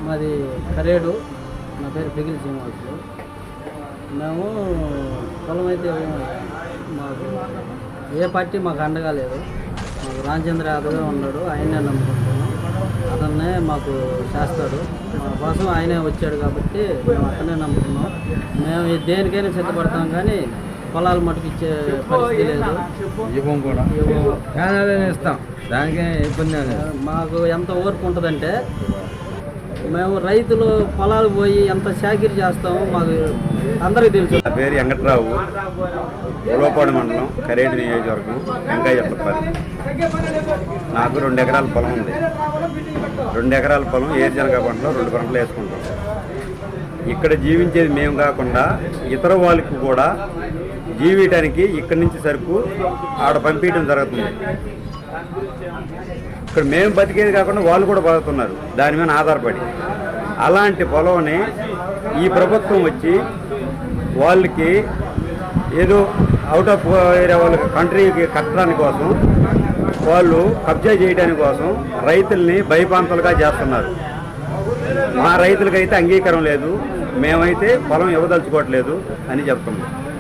మాది కరేడు, నా పేరు పిగిలి శ్రీనివాసులు. మేము పొలం అయితే మాకు ఏ పార్టీ మాకు అండగా లేదు. మాకు రామచంద్ర యాదవ్ ఉన్నాడు, ఆయనే నమ్ముకుంటున్నాం. అతన్నే మాకు చేస్తాడు, మా కోసం ఆయనే వచ్చాడు కాబట్టి మేము అతనే నమ్ముకున్నాం. మేము దేనికైనా సిద్ధపడతాం, కానీ పొలాలు మటుకు ఇచ్చే పరిస్థితి లేదు. ఇవ్వం కూడా ఇస్తాం, దానికే ఇబ్బంది. మాకు ఎంత ఓర్పు ఉంటుందంటే, మేము రైతులు పొలాలు పోయి ఎంత చాకిరీ చేస్తామో మాకు అందరికీ తెలుసు. నా పేరు వెంకట్రావు, ఉలవపాడు మండలం, కరేడు నియోజకవర్గం, వెంకయ్యపల్లి. నాకు 2 ఎకరాల పొలం ఉంది. 2 ఎకరాల పొలం ఏరుశనగ పంటలో 2 పంటలు వేసుకుంటాం. ఇక్కడ జీవించేది మేము కాకుండా ఇతర వాళ్ళకి కూడా జీవించడానికి ఇక్కడి నుంచి సరుకు ఆడ పంపించడం జరుగుతుంది. ఇక్కడ మేము బతికేది కాకుండా వాళ్ళు కూడా బతుకుతున్నారు దాని మీద ఆధారపడి. అలాంటి పొలంని ఈ ప్రభుత్వం వచ్చి వాళ్ళకి ఏదో అవుట్ ఆఫ్ ఏరియా వాళ్ళకి కంట్రీకి కట్టడానికి కోసం, వాళ్ళు కబ్జా చేయడానికి కోసం రైతుల్ని భయపాంతలుగా చేస్తున్నారు. మా రైతులకైతే అంగీకారం లేదు, మేమైతే పొలం ఇవ్వదలుచుకోవట్లేదు అని చెప్తున్నాం.